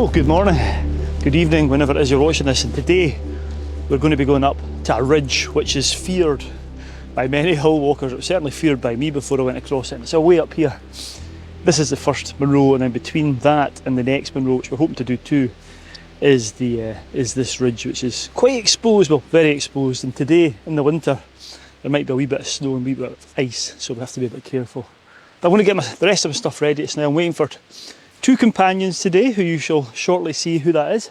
Oh, good morning, good evening, whenever it is you're watching this, and today we're going to be going up to a ridge which is feared by many hill walkers. It was certainly feared by me before I went across it, and it's way up here. This is the first Munro, and then between that and the next Munro, which we're hoping to do too, is this ridge, which is quite exposed, well, very exposed, and today in the winter there might be a wee bit of snow and a wee bit of ice, so we have to be a bit careful. But I'm going to get the rest of my stuff ready. It's now I'm waiting for two companions today, who you shall shortly see who that is,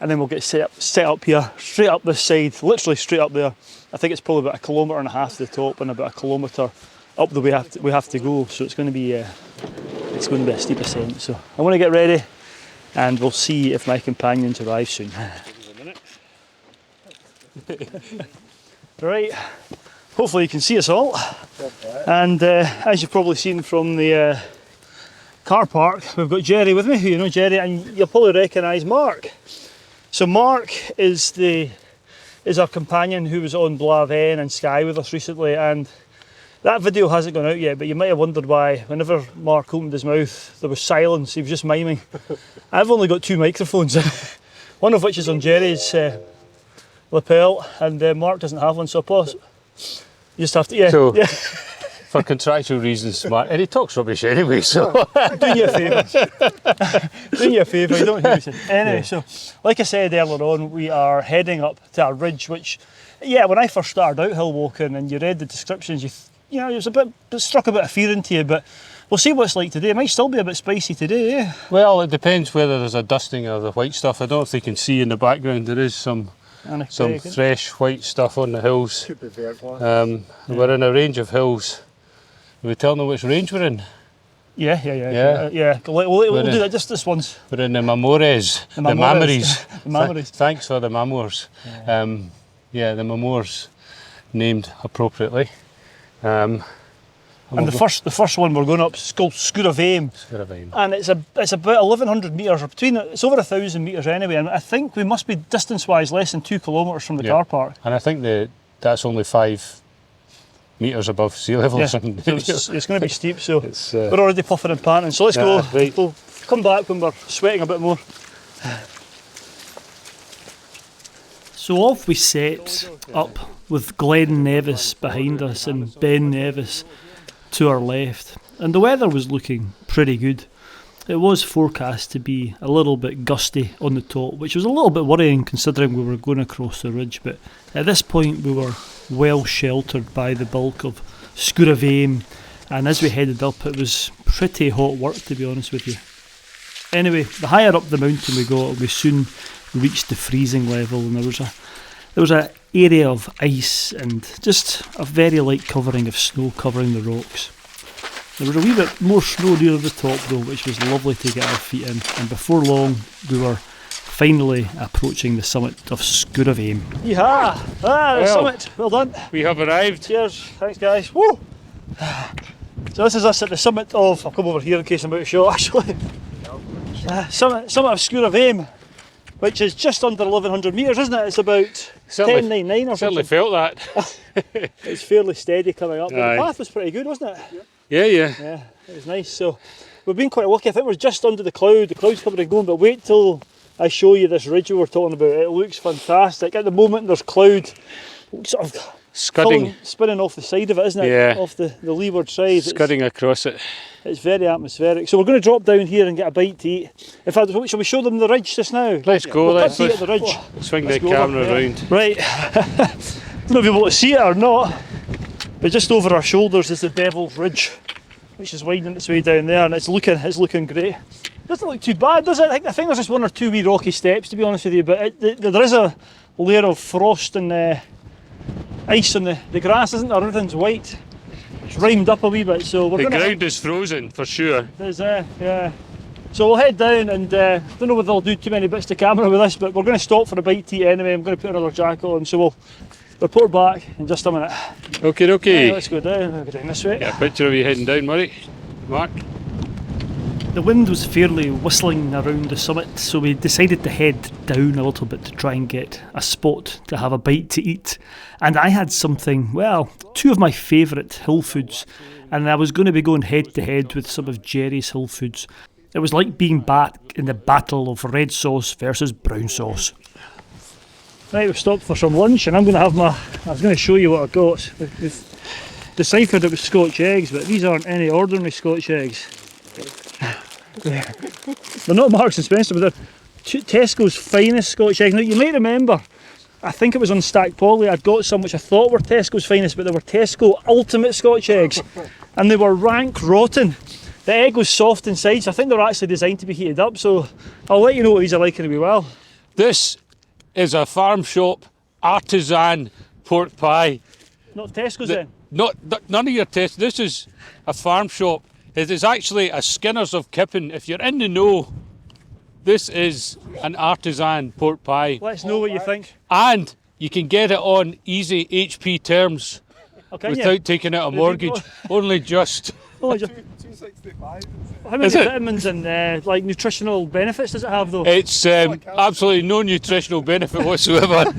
and then we'll get set up here, straight up this side, literally straight up there. I think it's probably about 1.5 kilometres to the top and about 1 kilometre up the way we have to go. So it's going to be a steep ascent. So I want to get ready, and we'll see if my companions arrive soon. Right, hopefully you can see us all. And as you've probably seen from the car park, we've got Jerry with me, who you know Jerry, and you'll probably recognise Mark. So Mark is our companion who was on Blaven and Skye with us recently, and that video hasn't gone out yet, but you might have wondered why whenever Mark opened his mouth there was silence. He was just miming. I've only got two microphones, one of which is on Jerry's lapel, and Mark doesn't have one, so I pause. You just have to, For contractual reasons, Mark, and he talks rubbish anyway, so... Doing you a favour. Doing you a favour, you don't hear me say. Anyway, so, like I said earlier on, we are heading up to a ridge which, when I first started out hill walking and you read the descriptions, you know, it struck a bit of fear into you, but we'll see what it's like today. It might still be a bit spicy today, eh? Well, it depends whether there's a dusting of the white stuff. I don't know if they can see in the background, there is some fresh white stuff on the hills. We're in a range of hills. Are we telling them which range we're in? Yeah. We'll do that just this once. We're in the Mamores, the Mamores. The Mamores. Thanks for the Mamores. The Mamores, named appropriately. And the first one we're going up is called Scramble. And it's about 1,100 metres, it's over 1,000 metres anyway, and I think we must be distance-wise less than 2 kilometres from the car park. And I think that's only 5 metres above sea level or something. So it's going to be steep, so we're already puffing and panting, so let's go. Right. We'll come back when we're sweating a bit more. So off we set up with Glen Nevis behind us and Ben Nevis to our left, and the weather was looking pretty good. It was forecast to be a little bit gusty on the top, which was a little bit worrying considering we were going across the ridge, but at this point we were well sheltered by the bulk of Scramble, and as we headed up it was pretty hot work, to be honest with you. Anyway, the higher up the mountain we got, we soon reached the freezing level, and there was an area of ice and just a very light covering of snow covering the rocks. There was a wee bit more snow near the top though, which was lovely to get our feet in, and before long we were finally approaching the summit of Scramble. Yeehaw! The summit, well done. We have arrived. Cheers, thanks guys. Woo! So this is us at the summit of, I'll come over here in case I'm out of shot actually. Summit of Scramble, which is just under 1,100 metres, isn't it? It's about 1099 or something. Certainly felt that. It's fairly steady coming up. But the path was pretty good, wasn't it? Yeah. Yeah, it was nice. So we've been quite lucky. I think we're just under the cloud's coming and going, but wait till I show you this ridge we were talking about. It looks fantastic. At the moment there's cloud sort of scudding, spinning off the side of it, isn't it? Yeah. Off the leeward side. Scudding across it. It's very atmospheric. So we're going to drop down here and get a bite to eat. In fact, shall we show them the ridge just now? Let's go. Let's eat at the ridge. Swing the camera around. Right. Don't know if you'll be able to see it or not, but just over our shoulders is the Devil's Ridge, which is winding its way down there, and it's looking great. Doesn't look too bad, does it? I think there's just one or two wee rocky steps, to be honest with you, but there is a layer of frost and ice on the grass, isn't there? Everything's white. It's rimed up a wee bit, so the ground is frozen for sure. Yeah. So we'll head down, and don't know whether I'll do too many bits to camera with this, but we're going to stop for a bite to eat anyway. I'm going to put another jacket on, so we'll report back in just a minute. Okay. Let's go down. We'll go down this way. Get a picture of you heading down, Murray. Mark. The wind was fairly whistling around the summit, so we decided to head down a little bit to try and get a spot to have a bite to eat. And I had something, two of my favourite hill foods, and I was going to be going head to head with some of Jerry's hill foods. It was like being back in the battle of red sauce versus brown sauce. Right, we've stopped for some lunch, and I'm going to have I was going to show you what I got. We've deciphered it was Scotch eggs, but these aren't any ordinary Scotch eggs. They're not Marks and Spencer, but they're Tesco's finest Scotch eggs. Now, you might remember, I think it was on Stack Polly, I'd got some which I thought were Tesco's finest, but they were Tesco Ultimate Scotch eggs, and they were rank rotten. The egg was soft inside, so I think they were actually designed to be heated up, so I'll let you know what these are like in a wee while. This is a farm shop artisan pork pie. Not Tesco's then? None of your Tesco. This is a farm shop. It is actually a Skinner's of Kippen. If you're in the know, this is an artisan pork pie. Let's know what you think. And you can get it on easy HP terms without taking out a mortgage. Only just. $2.65. How many vitamins and like nutritional benefits does it have though? It's absolutely no nutritional benefit whatsoever.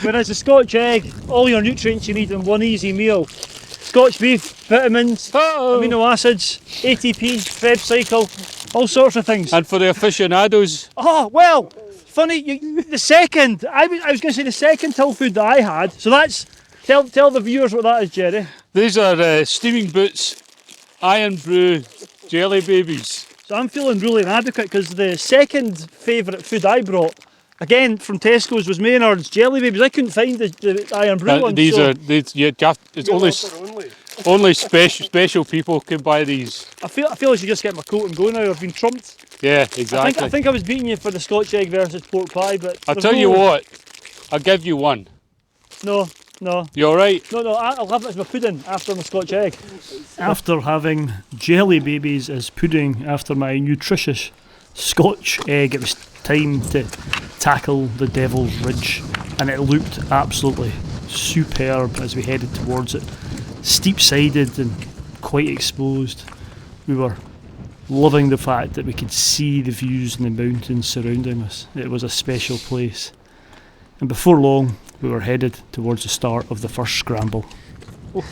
Whereas the Scotch egg, all your nutrients you need in one easy meal. Scotch beef, vitamins, amino acids, ATP, Krebs cycle, all sorts of things. And for the aficionados. Oh, well, funny, the second, I was going to say the second till food that I had, so that's, tell the viewers what that is, Jerry. These are Steaming Boots Iron Brew Jelly Babies. So I'm feeling really inadequate because the second favourite food I brought, again from Tesco's, was Maynard's Jelly Babies. I couldn't find the Iron Brew ones. It's only special people can buy these. I feel I should just get my coat and go now. I've been trumped. Yeah, exactly. I think I was beating you for the Scotch egg versus pork pie, but I'll tell you what, I'll give you one. No. You alright? No, I'll have it as my pudding after my Scotch egg. After having Jelly Babies as pudding after my nutritious Scotch egg, it was time to tackle the Devil's Ridge, and it looked absolutely superb as we headed towards it. Steep-sided and quite exposed. We were loving the fact that we could see the views and the mountains surrounding us. It was a special place. And before long, we were headed towards the start of the first scramble. Oh.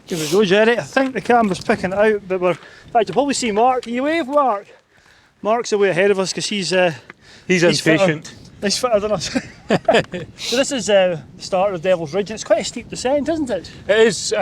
Here we go, Jerry. I think the camera's picking it out, but in fact, you'll probably see Mark. Can you wave, Mark? Mark's away ahead of us because he's impatient. He's fitter than us. So this is the start of Devil's Ridge, and it's quite a steep descent, isn't it? It is.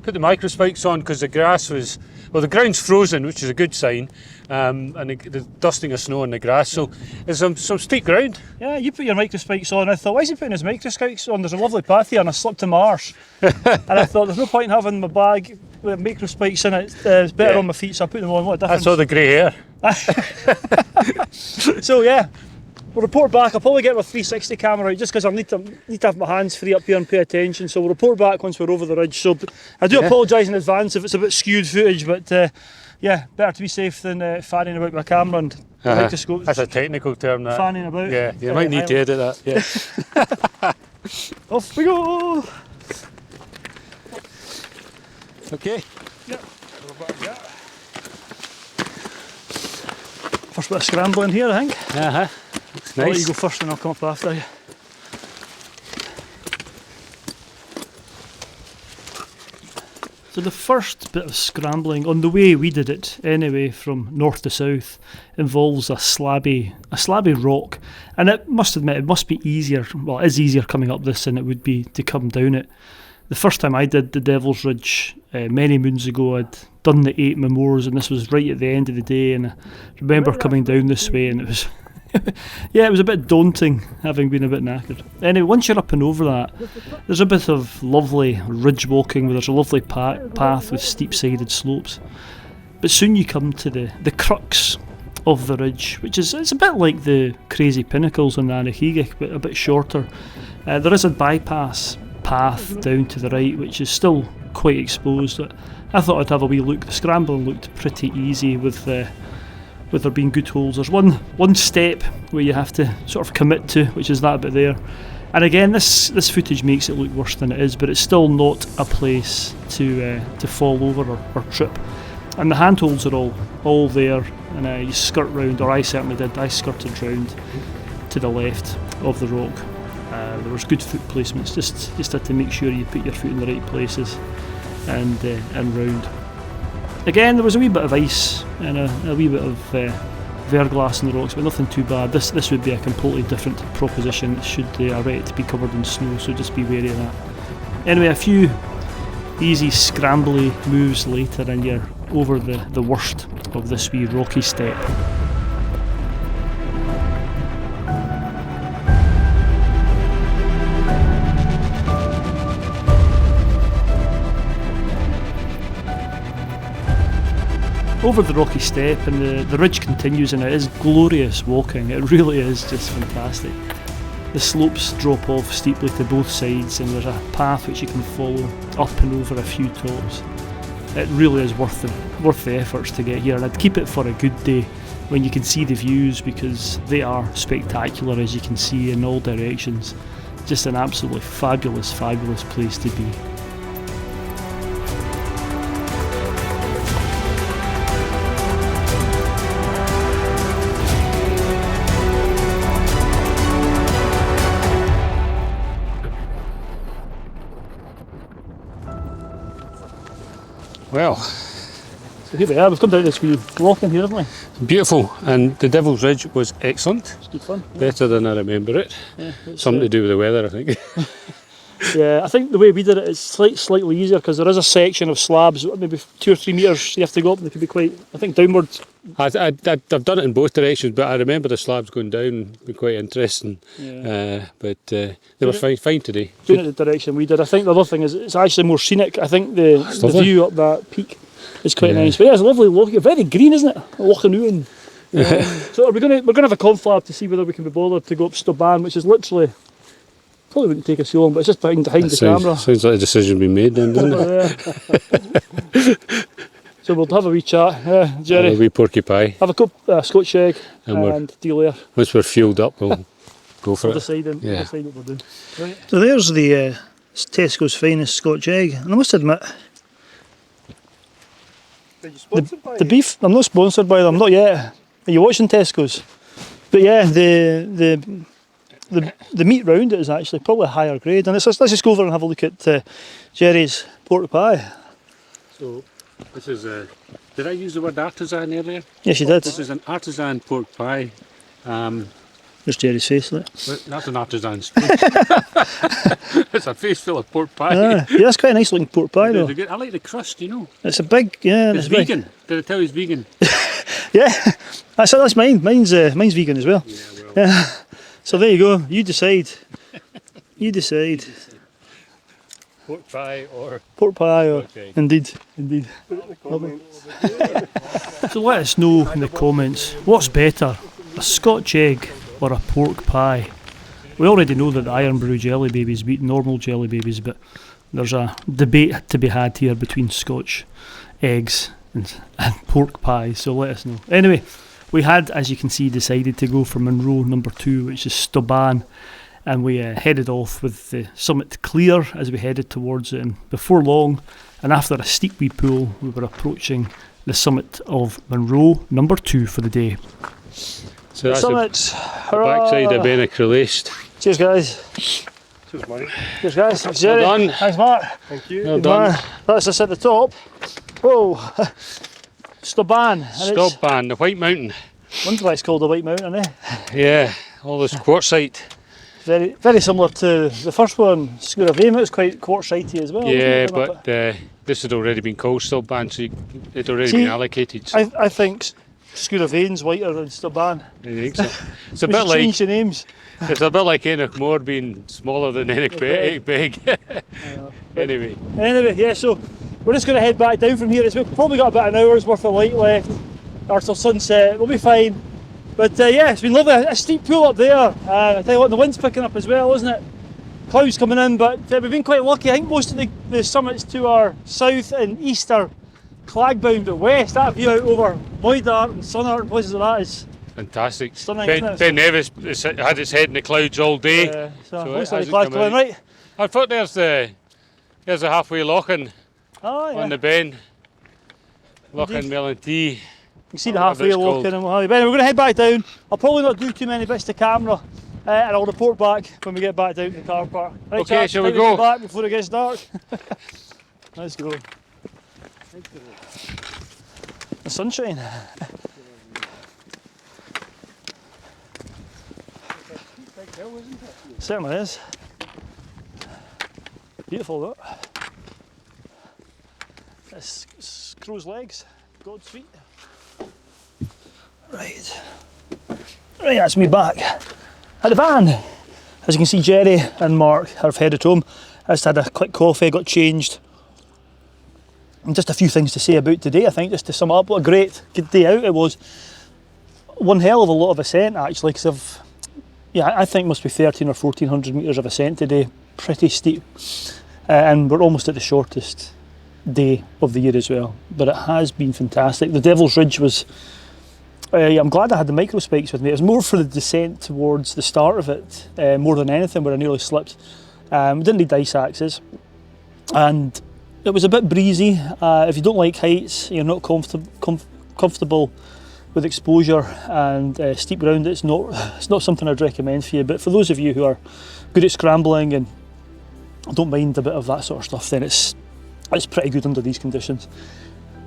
Put the micro spikes on because the grass was, well, the ground's frozen, which is a good sign, and the dusting of snow on the grass, so there's some steep ground. Yeah, you put your micro spikes on, I thought, why is he putting his micro spikes on? There's a lovely path here, and I slipped to my arse. And I thought, there's no point in having my bag with micro spikes in it, it's better on my feet, so I put them on. What a difference. That's all the grey hair. So yeah, we'll report back. I'll probably get my 360 camera out just because I need to have my hands free up here and pay attention. So we'll report back once we're over the ridge. So I do apologise in advance if it's a bit skewed footage, but yeah, better to be safe than fanning about my camera and microscopes. That's a technical term, that. Fanning about. Yeah, you might need to edit that. Yeah. Off we go. Okay. Yep. First bit of scrambling here, I think. Looks nice. I'll let you go first and I'll come up after you. So the first bit of scrambling, on the way we did it anyway, from north to south, involves a slabby rock, and it must admit it must be easier, well it is easier coming up this than it would be to come down it. The first time I did the Devil's Ridge many moons ago, I'd done the 8 Mamores, and this was right at the end of the day, and I remember coming down this way and it was yeah, it was a bit daunting having been a bit knackered. Anyway, once you're up and over that, there's a bit of lovely ridge walking where there's a lovely path with steep-sided slopes. But soon you come to the crux of the ridge, which is, it's a bit like the crazy pinnacles on the Anachigig, but a bit shorter. There is a bypass path down to the right, which is still quite exposed. I thought I'd have a wee look. The scramble looked pretty easy with there being good holes. There's one step where you have to sort of commit to, which is that bit there. And again, this footage makes it look worse than it is, but it's still not a place to fall over or trip. And the handholds are all there, and you skirt round, or I certainly did. I skirted round to the left of the rock. There was good foot placements. Just had to make sure you put your foot in the right places and round. Again, there was a wee bit of ice and a wee bit of verglass in the rocks, but nothing too bad. This would be a completely different proposition should they allow it to be covered in snow, so just be wary of that. Anyway, a few easy scrambly moves later and you're over the worst of this wee rocky step. Over the rocky step, and the ridge continues, and it is glorious walking. It really is just fantastic. The slopes drop off steeply to both sides, and there's a path which you can follow up and over a few tops. It really is worth the efforts to get here, and I'd keep it for a good day when you can see the views, because they are spectacular, as you can see, in all directions. Just an absolutely fabulous place to be. Well, so here we are, we've come down this wee block in here, haven't we? beautiful, and the Devil's Ridge was excellent. It's good fun. Yeah. Better than I remember it. Yeah, Something to do with the weather, I think. Yeah, I think the way we did it is slightly easier, because there is a section of slabs, maybe 2 or 3 metres you have to go up, and they can be quite, I think, downwards. I've done it in both directions, but I remember the slabs going down, being quite interesting. Yeah. But they were fine today. Doing it the direction we did. I think the other thing is it's actually more scenic. I think the view up that peak is quite nice. But yeah, it's a lovely walk. Very green, isn't it? Walking out and so we're gonna have a conflab to see whether we can be bothered to go up Stubban, which is literally probably wouldn't take us so long, but it's just behind the camera. Sounds like a decision been made then, doesn't it? So we'll have a wee chat, Jerry. A wee porky pie. Have a cup Scotch egg and deal there. Once we're fueled up, we'll go for We'll it. decide what we're doing. Right. So there's the Tesco's finest Scotch egg, and I must admit, the beef, I'm not sponsored by them, not yet. Are you watching Tesco's? But yeah, the meat round it is actually probably a higher grade. And let's just go over and have a look at Jerry's pork pie. So this is did I use the word artisan earlier? Yes, you did. This is an artisan pork pie. There's Jerry's face, look. That's an artisan's face. It's a face full of pork pie. Yeah, that's quite a nice looking pork pie though. I like the crust, you know. It's a big, yeah. It's vegan. Did I tell you it's vegan? Yeah, that's mine. Mine's vegan as well. Yeah, well. Yeah. So there you go. You decide. You decide. Pork pie or Pork pie or okay. Indeed. So let us know in the comments, what's better, a Scotch egg or a pork pie? We already know that the Iron Brew Jelly Babies beat normal Jelly Babies, but there's a debate to be had here between Scotch eggs and pork pies, so let us know. Anyway, we had, as you can see, decided to go for Munro number 2, which is Stubban, and we headed off with the summit clear as we headed towards it, and before long, and after a steep wee pull, we were approaching the summit of Munro number 2 for the day. So that's Summit. the backside of Benacrelast. Cheers, guys. Cheers, Marty. Cheers, guys. Thanks, Jerry. Well done. Thanks, Mark. Thank you. Good Well done. man. That's us at the top. Whoa. Stubban. Stubban, the White Mountain. Wonder why it's called the White Mountain, eh? Yeah, all this quartzite. Very, very similar to the first one, Sgurr of Aim. It was quite quartzitey as well. Yeah, wasn't it? but this had already been called Stubban, so it already See, been allocated. So I think Sgurr of Ain's whiter than Stubban. I think so. It's a We bit should like change the names. it's a bit like Enoch Moore being smaller than Enoch Beg. Anyway, Anyway, yeah, so we're just going to head back down from here. We've probably got about an hour's worth of light left, or till sunset. We'll be fine. But yeah, it's been lovely. A steep pull up there. I tell you what, the wind's picking up as well, isn't it? Clouds coming in, but we've been quite lucky. I think most of the summits to our south and east are Clagbound, but west, that view out over Moydart and Sunart and places like that is fantastic. stunning, Ben isn't it? Nevis had its head in the clouds all day. So So looks it like hasn't Clag come coming out. right. I thought there's a halfway lock-in Oh yeah. on the Ben. Lock-in Indeed. Melantee. You can see the whatever halfway it's lock called. in and what have you. But anyway, we're going to head back down. I'll probably not do too many bits to camera, and I'll report back when we get back down to the car park. Right, Okay, chaps, shall we time to go? get back before it gets dark. Let's go. The sunshine. Certainly is. Beautiful that. That's crow's legs, God's feet. Right, that's me back at the van. As you can see, Jerry and Mark have headed home. I just had a quick coffee, got changed. And just a few things to say about today, I think, just to sum up. What a good day out it was. One hell of a lot of ascent actually, because I think it must be 13 or 1400 metres of ascent today. Pretty steep. And we're almost at the shortest day of the year as well. But it has been fantastic. The Devil's Ridge was... I'm glad I had the micro spikes with me. It was more for the descent towards the start of it, more than anything, where I nearly slipped. We didn't need ice axes. And it was a bit breezy. If you don't like heights, you're not comfortable with exposure and steep ground, it's not something I'd recommend for you. But for those of you who are good at scrambling and don't mind a bit of that sort of stuff, then it's pretty good under these conditions.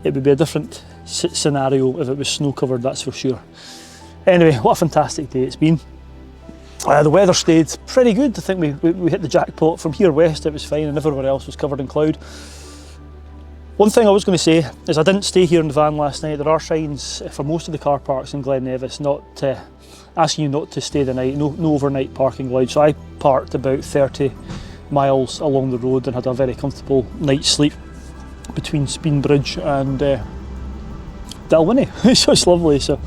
It would be a different scenario if it was snow covered, that's for sure. Anyway, what a fantastic day it's been. The weather stayed pretty good. I think we hit the jackpot. From here west it was fine and everywhere else was covered in cloud. One thing I was going to say is I didn't stay here in the van last night. There are signs for most of the car parks in Glen Nevis asking you not to stay the night, no overnight parking allowed. So I parked about 30 miles along the road and had a very comfortable night's sleep between Speenbridge and Dalwhinnie. So it's lovely. So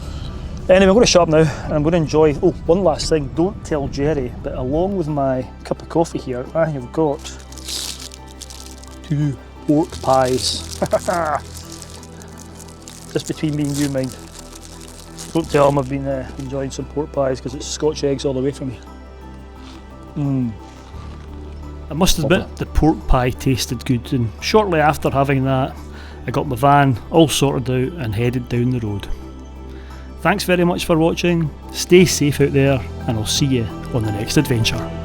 anyway, I'm going to shut up now and I'm going to enjoy... Oh, one last thing, don't tell Jerry, but along with my cup of coffee here, I have got 2 pork pies. Just between me and you, mind. Don't tell him I've been enjoying some pork pies because it's Scotch eggs all the way from me. I must admit the pork pie tasted good, and shortly after having that I got my van all sorted out and headed down the road. Thanks very much for watching, stay safe out there and I'll see you on the next adventure.